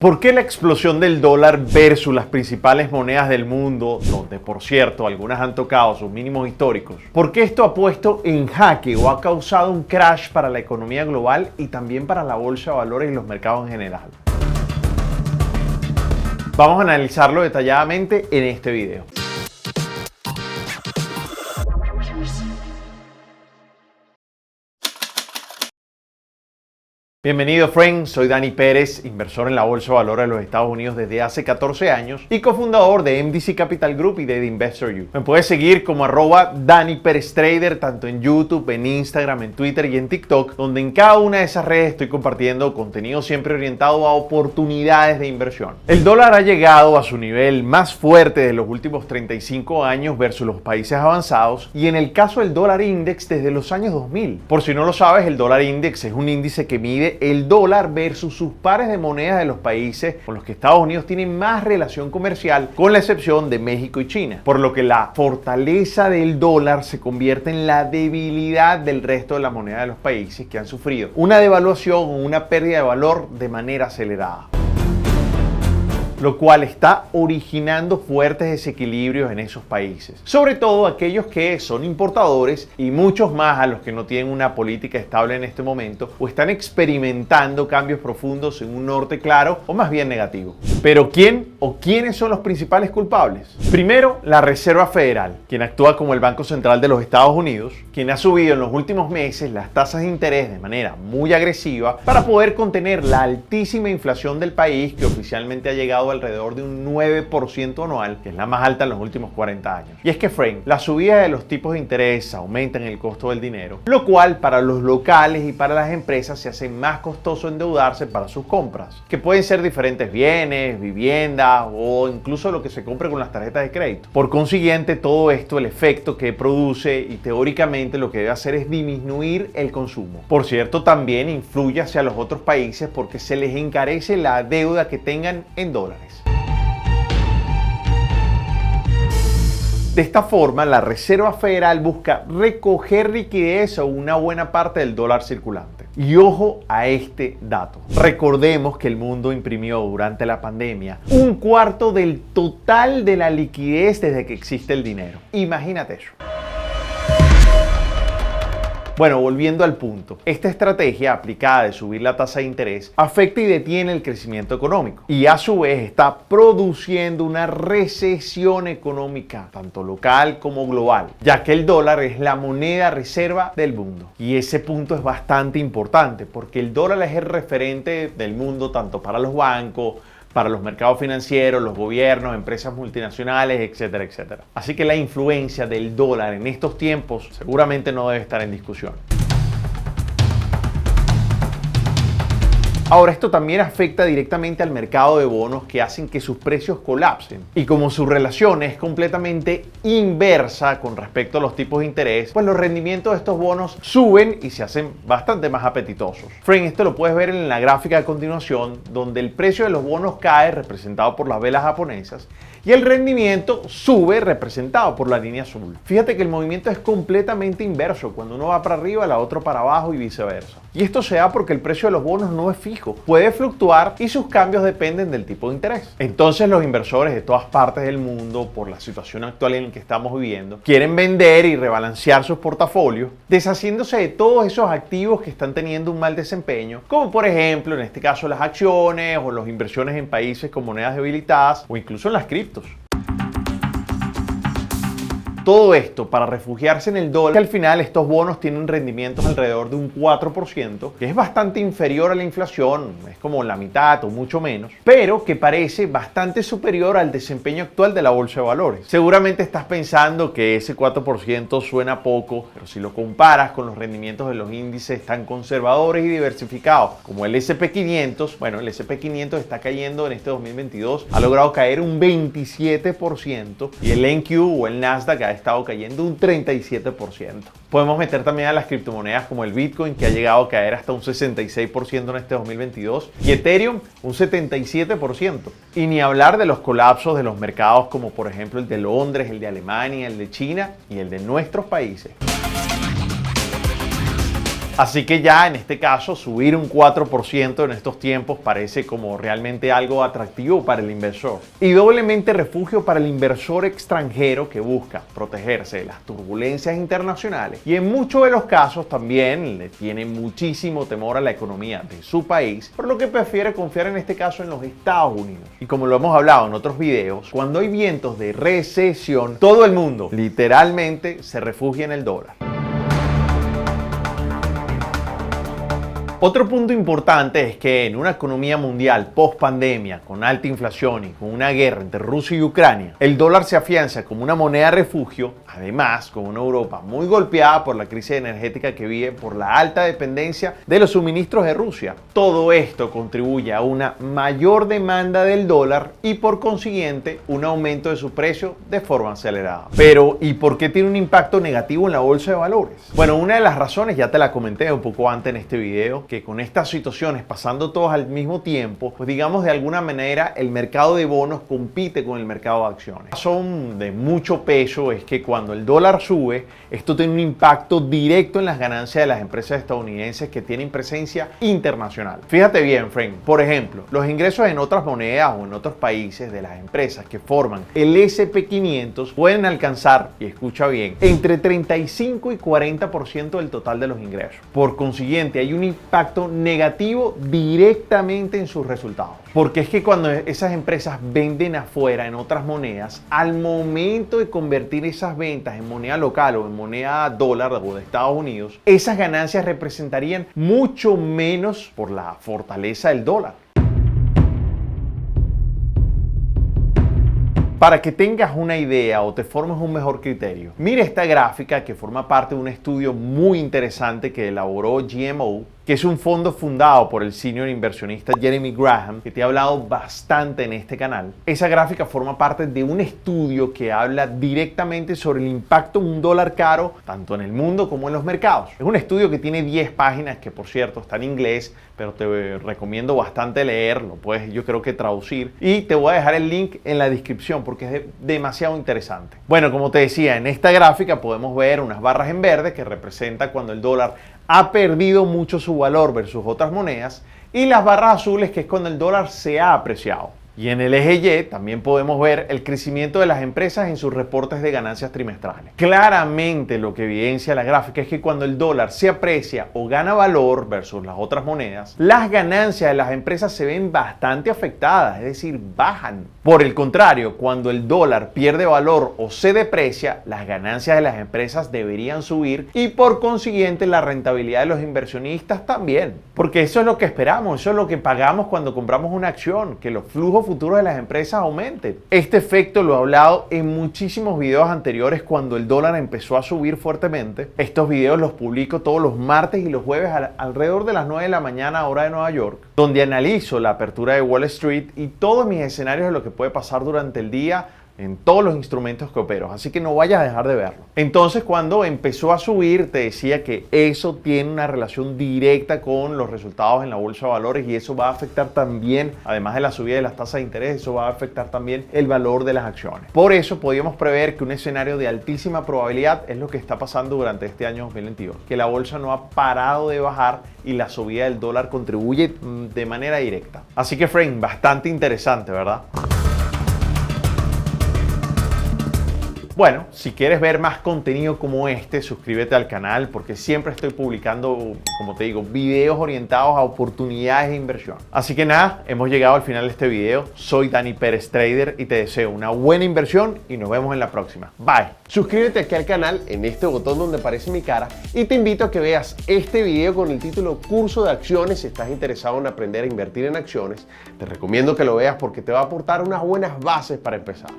¿Por qué la explosión del dólar versus las principales monedas del mundo, donde por cierto algunas han tocado sus mínimos históricos? ¿Por qué esto ha puesto en jaque o ha causado un crash para la economía global y también para la bolsa de valores y los mercados en general? Vamos a analizarlo detalladamente en este video. Bienvenido, friends. Soy Dani Pérez, inversor en la Bolsa de Valores de los Estados Unidos desde hace 14 años y cofundador de MDC Capital Group y de The Investor You. Me puedes seguir como @DaniPerezTrader tanto en YouTube, en Instagram, en Twitter y en TikTok, donde en cada una de esas redes estoy compartiendo contenido siempre orientado a oportunidades de inversión. El dólar ha llegado a su nivel más fuerte de los últimos 35 años versus los países avanzados y en el caso del dólar index desde los años 2000. Por si no lo sabes, el dólar index es un índice que mide el dólar versus sus pares de monedas de los países con los que Estados Unidos tiene más relación comercial, con la excepción de México y China, por lo que la fortaleza del dólar se convierte en la debilidad del resto de la moneda de los países que han sufrido una devaluación o una pérdida de valor de manera acelerada, lo cual está originando fuertes desequilibrios en esos países, sobre todo aquellos que son importadores y muchos más a los que no tienen una política estable en este momento o están experimentando cambios profundos en un norte claro o más bien negativo. Pero ¿quién o quiénes son los principales culpables? Primero, la Reserva Federal, quien actúa como el Banco Central de los Estados Unidos, quien ha subido en los últimos meses las tasas de interés de manera muy agresiva para poder contener la altísima inflación del país, que oficialmente ha llegado alrededor de un 9% anual, que es la más alta en los últimos 40 años. Y es que, friend, la subida de los tipos de interés aumentan el costo del dinero, lo cual para los locales y para las empresas se hace más costoso endeudarse para sus compras, que pueden ser diferentes bienes, viviendas o incluso lo que se compre con las tarjetas de crédito. Por consiguiente, todo esto, el efecto que produce y teóricamente lo que debe hacer es disminuir el consumo. Por cierto, también influye hacia los otros países porque se les encarece la deuda que tengan en dólares. De esta forma, la Reserva Federal busca recoger liquidez o una buena parte del dólar circulante. Y ojo a este dato. Recordemos que el mundo imprimió durante la pandemia un cuarto del total de la liquidez desde que existe el dinero. Imagínate eso. Bueno, volviendo al punto, esta estrategia aplicada de subir la tasa de interés afecta y detiene el crecimiento económico y a su vez está produciendo una recesión económica, tanto local como global, ya que el dólar es la moneda reserva del mundo. Y ese punto es bastante importante porque el dólar es el referente del mundo tanto para los bancos, para los mercados financieros, los gobiernos, empresas multinacionales, etcétera, etcétera. Así que la influencia del dólar en estos tiempos seguramente no debe estar en discusión. Ahora, esto también afecta directamente al mercado de bonos, que hacen que sus precios colapsen. Y como su relación es completamente inversa con respecto a los tipos de interés, pues los rendimientos de estos bonos suben y se hacen bastante más apetitosos. Friend, esto lo puedes ver en la gráfica a continuación, donde el precio de los bonos cae, representado por las velas japonesas, y el rendimiento sube, representado por la línea azul. Fíjate que el movimiento es completamente inverso. Cuando uno va para arriba, la otra para abajo y viceversa. Y esto se da porque el precio de los bonos no es fijo, puede fluctuar y sus cambios dependen del tipo de interés. Entonces los inversores de todas partes del mundo, por la situación actual en la que estamos viviendo, quieren vender y rebalancear sus portafolios, deshaciéndose de todos esos activos que están teniendo un mal desempeño, como por ejemplo en este caso las acciones o las inversiones en países con monedas debilitadas o incluso en las criptos. Todo esto para refugiarse en el dólar, que al final estos bonos tienen rendimientos alrededor de un 4%, que es bastante inferior a la inflación, es como la mitad o mucho menos, pero que parece bastante superior al desempeño actual de la bolsa de valores. Seguramente estás pensando que ese 4% suena poco, pero si lo comparas con los rendimientos de los índices tan conservadores y diversificados como el S&P 500, bueno, el S&P 500 está cayendo en este 2022, ha logrado caer un 27% y el NQ o el Nasdaq ha estado cayendo un 37%. Podemos meter también a las criptomonedas como el Bitcoin, que ha llegado a caer hasta un 66% en este 2022, y Ethereum un 77%. Y ni hablar de los colapsos de los mercados como por ejemplo el de Londres, el de Alemania, el de China y el de nuestros países. Así que ya en este caso subir un 4% en estos tiempos parece como realmente algo atractivo para el inversor. Y doblemente refugio para el inversor extranjero que busca protegerse de las turbulencias internacionales y en muchos de los casos también le tiene muchísimo temor a la economía de su país, por lo que prefiere confiar en este caso en los Estados Unidos. Y como lo hemos hablado en otros videos, cuando hay vientos de recesión, todo el mundo literalmente se refugia en el dólar. Otro punto importante es que en una economía mundial post pandemia, con alta inflación y con una guerra entre Rusia y Ucrania, el dólar se afianza como una moneda de refugio, además con una Europa muy golpeada por la crisis energética que vive por la alta dependencia de los suministros de Rusia. Todo esto contribuye a una mayor demanda del dólar y por consiguiente un aumento de su precio de forma acelerada. Pero, ¿y por qué tiene un impacto negativo en la bolsa de valores? Bueno, una de las razones ya te la comenté un poco antes en este video, que con estas situaciones pasando todos al mismo tiempo, pues digamos de alguna manera el mercado de bonos compite con el mercado de acciones. La razón de mucho peso es que cuando el dólar sube, esto tiene un impacto directo en las ganancias de las empresas estadounidenses que tienen presencia internacional. Fíjate bien, Frank, por ejemplo, los ingresos en otras monedas o en otros países de las empresas que forman el S&P 500 pueden alcanzar, y escucha bien, entre 35 y 40% del total de los ingresos. Por consiguiente, hay un impacto negativo directamente en sus resultados. Porque es que cuando esas empresas venden afuera en otras monedas, al momento de convertir esas ventas en moneda local o en moneda dólar o de Estados Unidos, esas ganancias representarían mucho menos por la fortaleza del dólar. Para que tengas una idea o te formes un mejor criterio, mira esta gráfica que forma parte de un estudio muy interesante que elaboró GMO, que es un fondo fundado por el senior inversionista Jeremy Graham, que te he hablado bastante en este canal. Esa gráfica forma parte de un estudio que habla directamente sobre el impacto de un dólar caro, tanto en el mundo como en los mercados. Es un estudio que tiene 10 páginas, que por cierto está en inglés, pero te recomiendo bastante leerlo, puedes yo creo que traducir, y te voy a dejar el link en la descripción porque es demasiado interesante. Bueno, como te decía, en esta gráfica podemos ver unas barras en verde que representan cuando el dólar ha perdido mucho su valor versus otras monedas, y las barras azules que es cuando el dólar se ha apreciado. Y en el eje Y también podemos ver el crecimiento de las empresas en sus reportes de ganancias trimestrales. Claramente lo que evidencia la gráfica es que cuando el dólar se aprecia o gana valor versus las otras monedas, las ganancias de las empresas se ven bastante afectadas, es decir, bajan. Por el contrario, cuando el dólar pierde valor o se deprecia, las ganancias de las empresas deberían subir y por consiguiente la rentabilidad de los inversionistas también. Porque eso es lo que esperamos, eso es lo que pagamos cuando compramos una acción, que los flujos futuros de las empresas aumenten. Este efecto lo he hablado en muchísimos videos anteriores cuando el dólar empezó a subir fuertemente. Estos videos los publico todos los martes y los jueves alrededor de las 9 de la mañana hora de Nueva York, donde analizo la apertura de Wall Street y todos mis escenarios de lo que puede pasar durante el día en todos los instrumentos que opero, así que no vayas a dejar de verlo. Entonces, cuando empezó a subir, te decía que eso tiene una relación directa con los resultados en la bolsa de valores y eso va a afectar también, además de la subida de las tasas de interés, eso va a afectar también el valor de las acciones. Por eso podíamos prever que un escenario de altísima probabilidad es lo que está pasando durante este año 2022, que la bolsa no ha parado de bajar y la subida del dólar contribuye de manera directa. Así que, Frank, bastante interesante, ¿verdad? Bueno, si quieres ver más contenido como este, suscríbete al canal porque siempre estoy publicando, como te digo, videos orientados a oportunidades de inversión. Así que nada, hemos llegado al final de este video. Soy Dani Pérez Trader y te deseo una buena inversión y nos vemos en la próxima. Bye. Suscríbete aquí al canal en este botón donde aparece mi cara y te invito a que veas este video con el título Curso de Acciones si estás interesado en aprender a invertir en acciones. Te recomiendo que lo veas porque te va a aportar unas buenas bases para empezar.